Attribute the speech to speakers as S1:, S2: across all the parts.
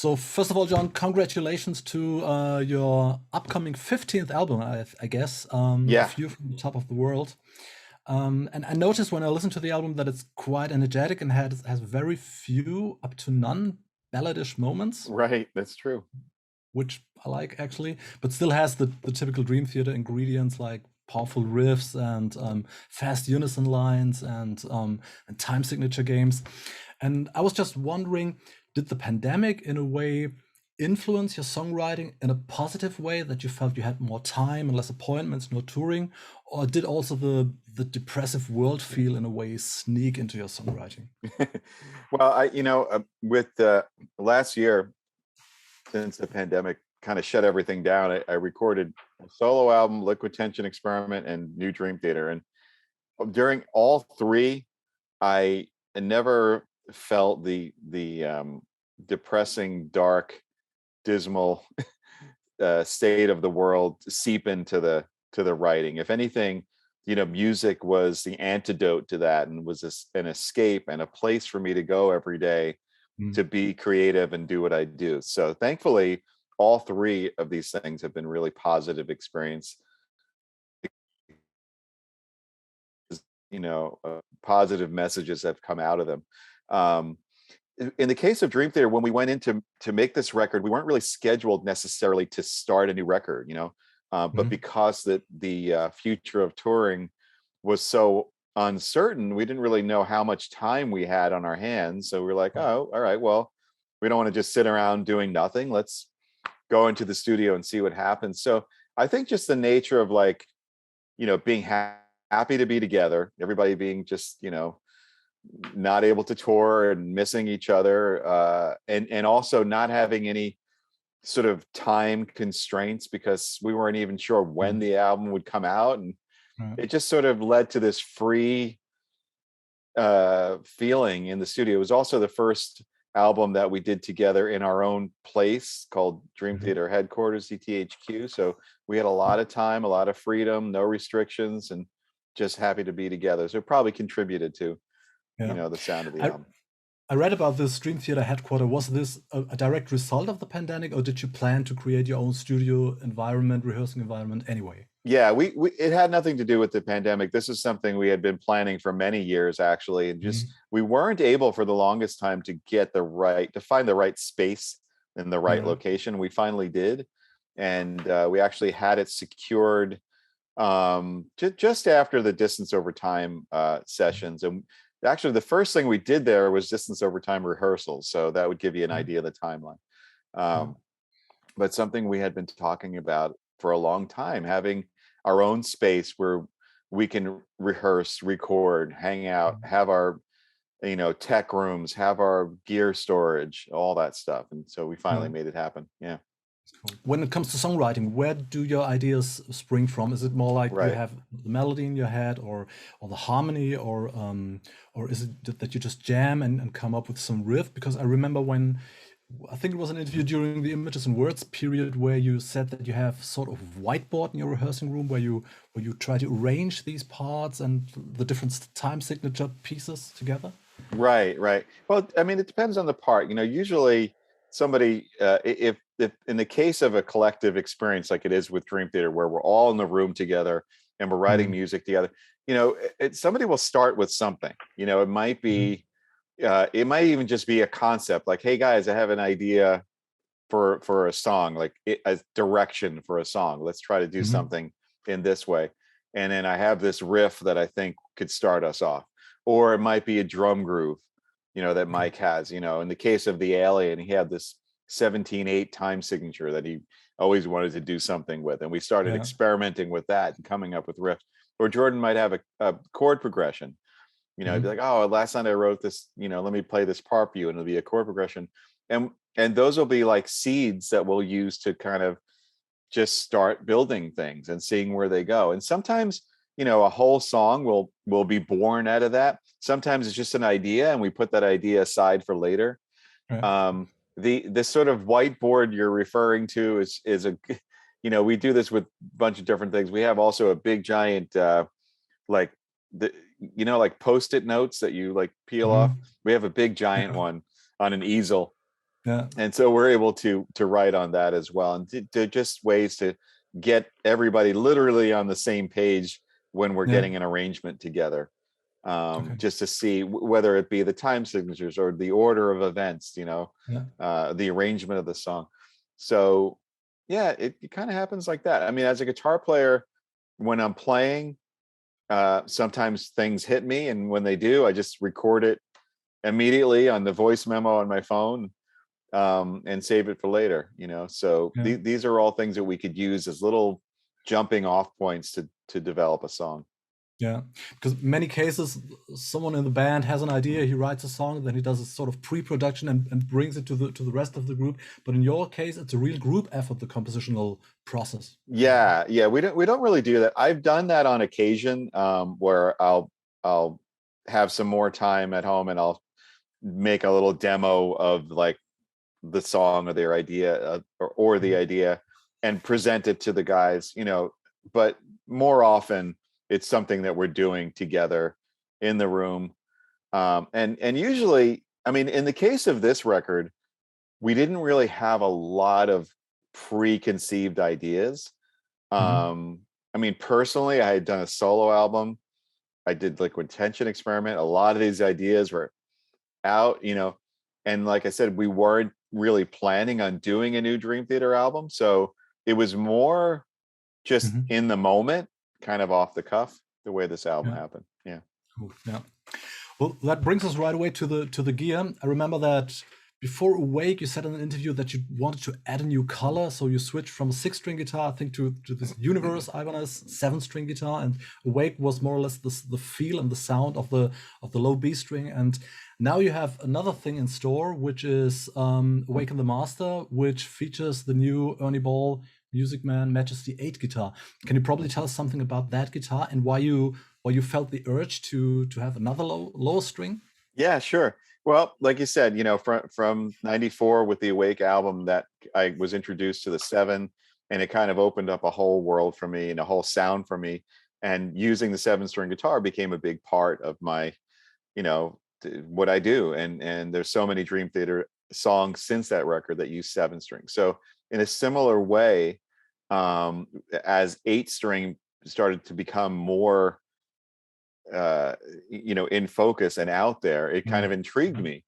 S1: So first of all, John, congratulations to your upcoming 15th album, I guess, A
S2: Yeah,
S1: View from the Top of the World. And I noticed when I listened to the album that it's quite energetic and has very few, up to none, balladish moments,
S2: right. That's true.
S1: which I like actually, but still has the typical Dream Theater ingredients like powerful riffs and fast unison lines and time signature games. And I was just wondering, did the pandemic in a way influence your songwriting in a positive way that you felt you had more time and less appointments, no touring, or did also the depressive world feel in a way sneak into your songwriting?
S2: Well, with last year, since the pandemic kind of shut everything down, I recorded a solo album, Liquid Tension Experiment, and New Dream Theater. And during all three, I never felt the depressing, dark, dismal state of the world seep into the writing. If anything, music was the antidote to that, and was an escape and a place for me to go every day
S1: Mm.
S2: to be creative and do what I do. So thankfully, all three of these things have been really positive experience. Positive messages have come out of them. Um, in the case of Dream Theater, when we went in to make this record, we weren't really scheduled necessarily to start a new record, but
S1: Mhm.
S2: because the future of touring was so uncertain, we didn't really know how much time we had on our hands. So we were like, oh, all right, well, we don't want to just sit around doing nothing. Let's go into the studio and see what happens. So I think just the nature of being happy to be together, everybody being just, not able to tour and missing each other, and also not having any sort of time constraints because we weren't even sure when
S1: Mm.
S2: the album would come out, and
S1: Right.
S2: it just sort of led to this free feeling in the studio. It was also the first album that we did together in our own place called Dream
S1: Mhm.
S2: Theater Headquarters, DTHQ. So we had a lot of time, a lot of freedom, no restrictions, and just happy to be together. So it probably contributed to
S1: Yeah.
S2: the sound of the
S1: I,
S2: album.
S1: I read about this Dream Theater headquarter. Was this a direct result of the pandemic, or did you plan to create your own studio environment, rehearsing environment anyway?
S2: Yeah, we it had nothing to do with the pandemic. This is something we had been planning for many years, actually, and just
S1: Mhm.
S2: we weren't able for the longest time to find the right space in the right
S1: Yeah.
S2: location. We finally did, and we actually had it secured just after the distance over time sessions. And actually, the first thing we did there was distance over time rehearsals, so that would give you an
S1: Yeah.
S2: idea of the timeline.
S1: Yeah.
S2: Um, but something we had been talking about for a long time, having our own space where we can rehearse, record, hang out,
S1: Mm.
S2: have our tech rooms, have our gear storage, all that stuff. And so we finally
S1: Yeah.
S2: made it happen. Yeah.
S1: Cool. When it comes to songwriting, where do your ideas spring from? Is it more like you
S2: Right.
S1: have the melody in your head, or the harmony, or is it that you just jam and come up with some riff? Because I remember when I think it was an interview during the Images and Words period where you said that you have sort of whiteboard in your rehearsing room where you try to arrange these parts and the different time signature pieces together.
S2: Right, right. Well, I mean, it depends on the part. Usually somebody, if in the case of a collective experience like it is with Dream Theater, where we're all in the room together and we're writing
S1: Mm.
S2: music together, somebody will start with something. It might
S1: Mhm.
S2: be, it might even just be a concept, like, "Hey guys, I have an idea for a song, like a direction for a song. Let's try to do
S1: Mhm.
S2: something in this way." And then I have this riff that I think could start us off. Or it might be a drum groove, that
S1: Okay.
S2: Mike has. In the case of the Alien, he had this 17/8 time signature that he always wanted to do something with. And we started
S1: Yeah.
S2: experimenting with that and coming up with riffs. Or Jordan might have a chord progression. He'd be
S1: Mhm.
S2: like, "Oh, last night I wrote this, let me play this part for you," and it'll be a chord progression. And those will be like seeds that we'll use to kind of just start building things and seeing where they go. And sometimes, a whole song will be born out of that. Sometimes it's just an idea and we put that idea aside for later.
S1: Right.
S2: Um, the sort of whiteboard you're referring to is a we do this with a bunch of different things. We have also a big giant like the like post-it notes that you like peel off.
S1: Mhm.
S2: We have a big giant
S1: Yeah.
S2: one on an easel,
S1: Yeah.
S2: And so we're able to write on that as well, and to just ways to get everybody literally on the same page when we're
S1: Yeah.
S2: getting an arrangement together,
S1: Okay.
S2: just to see whether it be the time signatures or the order of events,
S1: Yeah.
S2: the arrangement of the song. So yeah, it kind of happens like that. I mean, as a guitar player, when I'm playing, sometimes things hit me, and when they do, I just record it immediately on the voice memo on my phone, and save it for later. So
S1: Yeah.
S2: these are all things that we could use as little jumping off points to develop a song.
S1: Yeah, because many cases, someone in the band has an idea, he writes a song, then he does a sort of pre-production and brings it to the rest of the group. But in your case, it's a real group effort, the compositional process.
S2: Yeah, we don't really do that. I've done that on occasion, where I'll have some more time at home and I'll make a little demo of like the song or their idea, or the
S1: Mhm.
S2: idea, and present it to the guys. But more often it's something that we're doing together in the room. And usually, I mean, in the case of this record, we didn't really have a lot of preconceived ideas.
S1: Mhm.
S2: I mean, personally, I had done a solo album. I did Liquid Tension Experiment. A lot of these ideas were out, and like I said, we weren't really planning on doing a new Dream Theater album. So it was more just
S1: Mhm.
S2: in the moment, kind of off the cuff, the way this album
S1: Yeah.
S2: happened. Yeah.
S1: Cool. Yeah. Well, that brings us right away to the gear. I remember that before Awake, you said in an interview that you wanted to add a new color, so you switched from a 6-string guitar, I think, to this Universe Ibanez 7-string guitar, and Awake was more or less the feel and the sound of the low B string. And now you have another thing in store, which is Awaken the Master, which features the new Ernie Ball Man Majesty 8 guitar. Can you probably tell us something about that guitar and why you felt the urge to have another lower string?
S2: Yeah, sure. Well, like you said, from '94 with the Awake album, that I was introduced to the 7, and it kind of opened up a whole world for me and a whole sound for me. And using the 7-string guitar became a big part of my, what I do. And there's so many Dream Theater songs since that record that use 7-string. So in a similar way, as 8-string started to become more, in focus and out there, it kind
S1: Mm.
S2: of intrigued
S1: Mhm.
S2: me,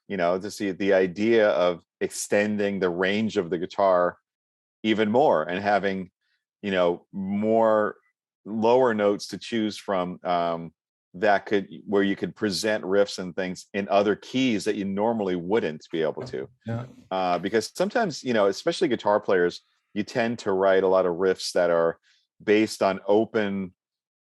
S2: to see the idea of extending the range of the guitar even more, and having, more lower notes to choose from, where you could present riffs and things in other keys that you normally wouldn't be able to.
S1: Yeah.
S2: Because sometimes, especially guitar players, you tend to write a lot of riffs that are based on open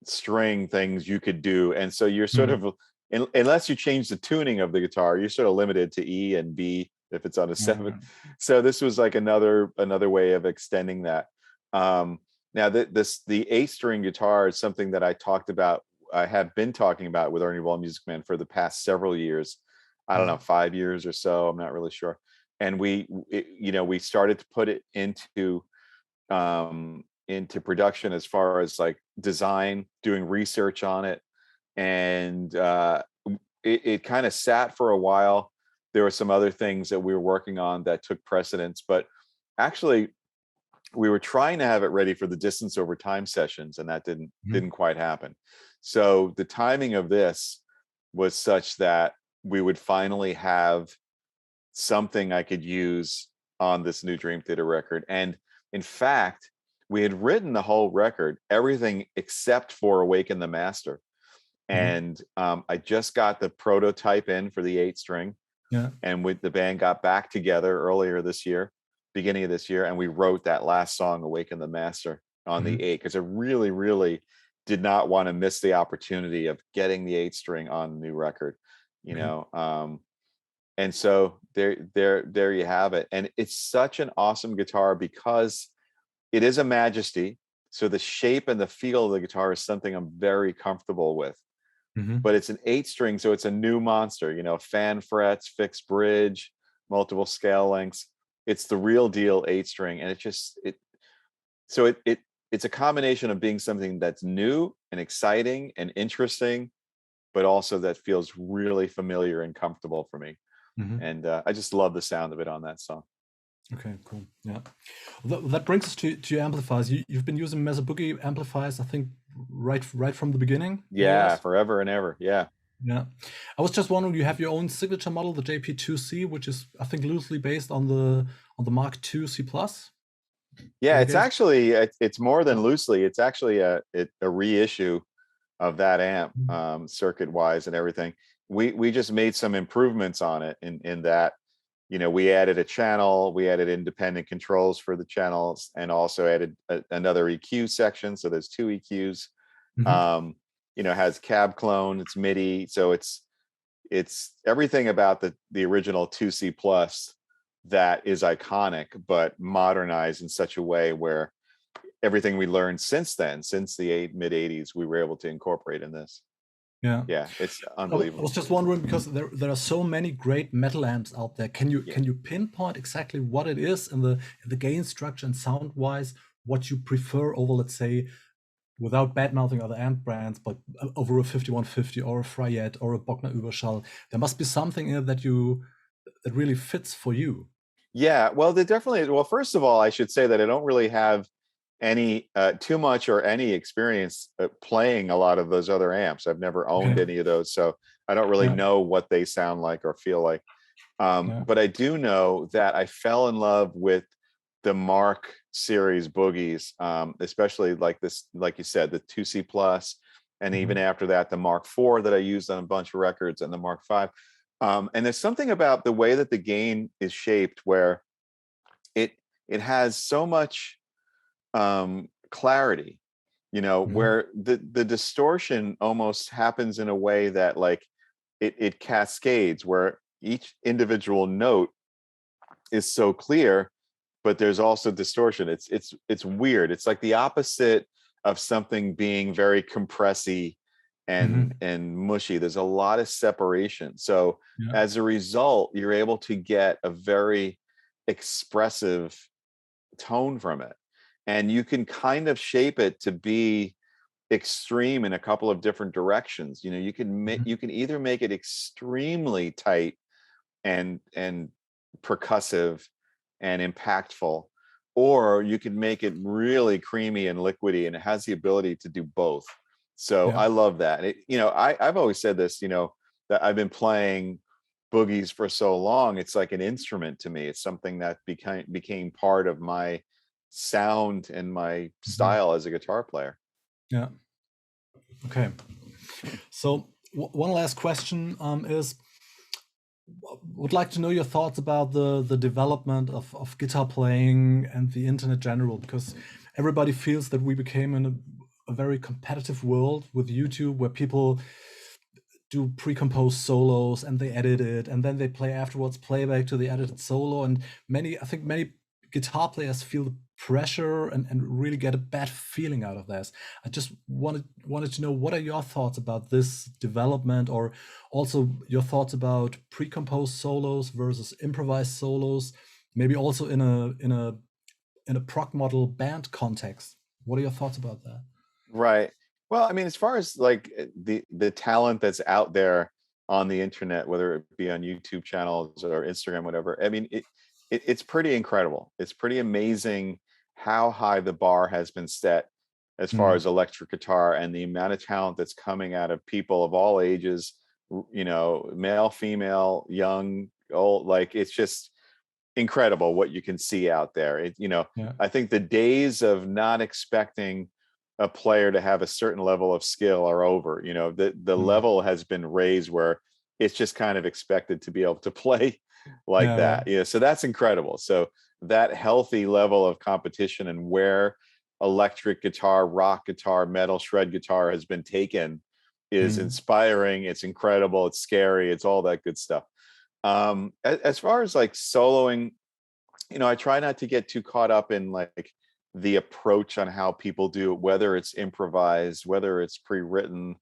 S2: string things you could do, and so you're sort
S1: Mhm.
S2: of, unless you change the tuning of the guitar, you're sort of limited to E and B if it's on a 7.
S1: Yeah.
S2: So this was like another way of extending that. Now that the 8-string guitar is something that I have been talking about with Ernie Ball Music Man for the past several years. I don't
S1: Mhm.
S2: know, 5 years or so, I'm not really sure. And we started to put it into production, as far as like design, doing research on it. And it kind of sat for a while. There were some other things that we were working on that took precedence, but actually we were trying to have it ready for the Distance Over Time sessions, and that didn't
S1: Mhm.
S2: didn't quite happen. So the timing of this was such that we would finally have something I could use on this new Dream Theater record. And in fact, we had written the whole record, everything except for Awaken the Master.
S1: Mhm.
S2: And I just got the prototype in for the 8-string,
S1: Yeah.
S2: and with the band got back together earlier this year, beginning of this year, and we wrote that last song, Awaken the Master, on the
S1: Mhm.
S2: 8, because I really, really did not want to miss the opportunity of getting the 8-string on the new record. You
S1: Okay.
S2: know, and so there you have it. And it's such an awesome guitar because it is a Majesty. So the shape and the feel of the guitar is something I'm very comfortable with.
S1: Mhm.
S2: But it's an 8-string, so it's a new monster. Fan frets, fixed bridge, multiple scale lengths. It's the real deal 8-string, and it's a combination of being something that's new and exciting and interesting, but also that feels really familiar and comfortable for me.
S1: Mhm.
S2: And I just love the sound of it on that song.
S1: Okay, cool. Yeah. That brings us to your amplifiers. You've been using Mesa Boogie amplifiers, I think, right from the beginning, more or
S2: Yeah,
S1: less.
S2: forever and ever. Yeah.
S1: Yeah. I was just wondering, you have your own signature model, the JP2C, which is, I think, loosely based on the Mark II C+.
S2: Yeah,
S1: Did I
S2: it's
S1: get it?
S2: actually it's more than
S1: Yeah.
S2: loosely. It's actually a reissue of that amp,
S1: Mhm.
S2: circuit wise and everything. We just made some improvements on it in that, you know, we added a channel, we added independent controls for the channels, and also added another EQ section. So there's two EQs.
S1: Mhm.
S2: Um, you know, has cab clone, it's MIDI, so it's everything about the original 2C plus that is iconic, but modernized in such a way where everything we learned since then, since the mid 80s, we were able to incorporate in this.
S1: Yeah.
S2: Yeah, it's
S1: I was
S2: unbelievable.
S1: just wondering, because there are so many great metal amps out there.
S2: Yeah.
S1: Can you pinpoint exactly what it is in the gain structure and sound wise, what you prefer over, let's say, without bad mouthing other amp brands, but over a 5150 or a Fryette or a Bockner Überschall, there must be something in it that really fits for you.
S2: Yeah, well, they definitely. Well, first of all, I should say that I don't really have any too much or any experience playing a lot of those other amps. I've never
S1: Okay.
S2: owned any of those, so I don't really
S1: Yeah.
S2: know what they sound like or feel like.
S1: Yeah.
S2: But I do know that I fell in love with the Mark series boogies, especially like this, like you said, the 2C plus, and even
S1: Mhm.
S2: after that, the Mark IV that I used on a bunch of records, and the Mark V. And there's something about the way that the gain is shaped where it it has so much clarity, you know,
S1: Mhm.
S2: where the distortion almost happens in a way that like it cascades, where each individual note is so clear, but there's also distortion. It's weird. It's like the opposite of something being very compressy
S1: Mhm.
S2: and mushy. There's a lot of separation. So
S1: Yeah.
S2: as a result, you're able to get a very expressive tone from it. And you can kind of shape it to be extreme in a couple of different directions. You know,
S1: Mhm.
S2: you can either make it extremely tight and percussive and impactful, or you can make it really creamy and liquidy, and it has the ability to do both. So
S1: Yeah.
S2: I love that. You know, I've always said this, you know, that I've been playing boogies for so long, it's like an instrument to me. It's something that became part of my sound and my
S1: Mhm.
S2: style as a guitar player.
S1: Yeah. Okay. So one last question is, would like to know your thoughts about the development of guitar playing and the internet general, because everybody feels that we became in a very competitive world with YouTube, where people do pre-composed solos and they edit it and then they play afterwards playback to the edited solo. And I think many guitar players feel the pressure and really get a bad feeling out of this. I just wanted to know, what are your thoughts about this development, or also your thoughts about pre-composed solos versus improvised solos, maybe also in a prog model band context. What are your thoughts about that?
S2: Right. Well, I mean, as far as like the talent that's out there on the internet, whether it be on YouTube channels or Instagram, whatever, I mean, it's pretty incredible. It's pretty amazing how high the bar has been set as far
S1: Mm,
S2: as electric guitar, and the amount of talent that's coming out of people of all ages, you know, male, female, young, old. Like, it's just incredible what you can see out there. You know,
S1: yeah.
S2: I think the days of not expecting a player to have a certain level of skill are over. You know, the
S1: Mm,
S2: level has been raised where it's just kind of expected to be able to play like
S1: yeah. Yeah.
S2: that. Yeah, so that's incredible. So that healthy level of competition, and where electric guitar, rock guitar, metal, shred guitar has been taken, is
S1: Mm,
S2: inspiring. It's incredible. It's scary. It's all that good stuff. As far as like soloing, you know, I try not to get too caught up in like the approach on how people do it, whether it's improvised, whether it's pre-written,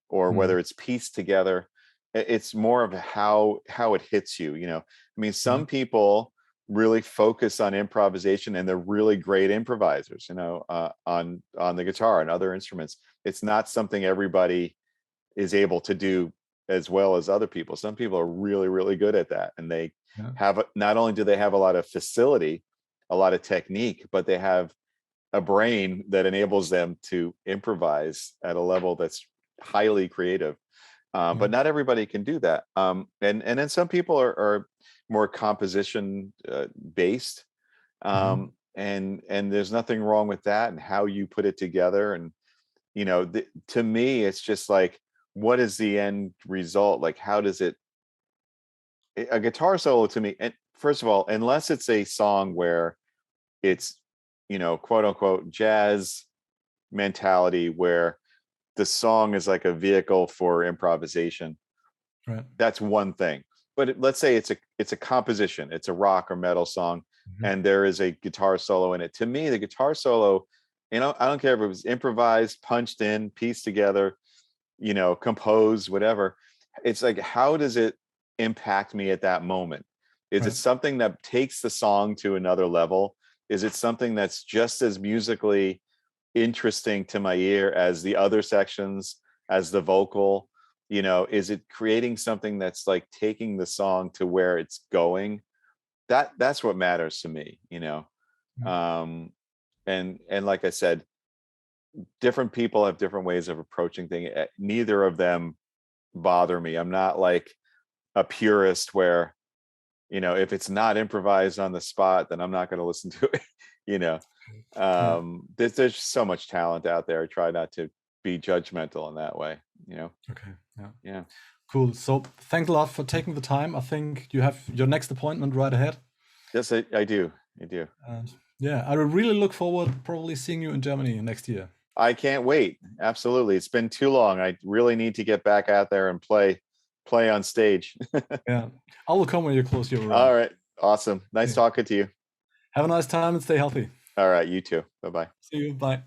S2: or
S1: mm,
S2: whether it's pieced together. It's more of how it hits you. You know, I mean,
S1: yeah.
S2: some people really focus on improvisation, and they're really great improvisers. You know, on the guitar and other instruments. It's not something everybody is able to do as well as other people. Some people are really, really good at that, and they
S1: Yeah.
S2: have not only do they have a lot of facility, a lot of technique, but they have a brain that enables them to improvise at a level that's highly creative. But not everybody can do that. And then some people are more composition based.
S1: Mhm.
S2: And there's nothing wrong with that, and how you put it together. And to me, it's just like, what is the end result? Like, how does it, a guitar solo to me, and first of all, unless it's a song where it's, quote unquote jazz mentality, where the song is like a vehicle for improvisation,
S1: Right.
S2: that's one thing. But let's say it's a composition, it's a rock or metal song,
S1: Mhm.
S2: and there is a guitar solo in it. To me, the guitar solo, I don't care if it was improvised, punched in, pieced together, composed, whatever. It's like, how does it impact me at that moment? Is it
S1: Right.
S2: something that takes the song to another level? Is it something that's just as musically interesting to my ear as the other sections, as the vocal? Is it creating something that's like taking the song to where it's going? That's what matters to me.
S1: Yeah.
S2: um and like I said, different people have different ways of approaching things. Neither of them bother me. I'm not like a purist where, if it's not improvised on the spot, then I'm not going to listen to it. you know
S1: Yeah.
S2: there's so much talent out there. I try not to be judgmental in that way.
S1: Okay. Yeah.
S2: Yeah.
S1: Cool. So thanks a lot for taking the time. I think you have your next appointment right ahead.
S2: Yes, I do. I do.
S1: And yeah, I really look forward probably seeing you in Germany next year.
S2: I can't wait. Absolutely. It's been too long. I really need to get back out there and play on stage.
S1: Yeah. I will come when you're close. You're
S2: All
S1: around.
S2: right. Awesome. Nice
S1: Okay.
S2: talking to you.
S1: Have a nice time and stay healthy.
S2: All right. You too. Bye-bye.
S1: See you. Bye.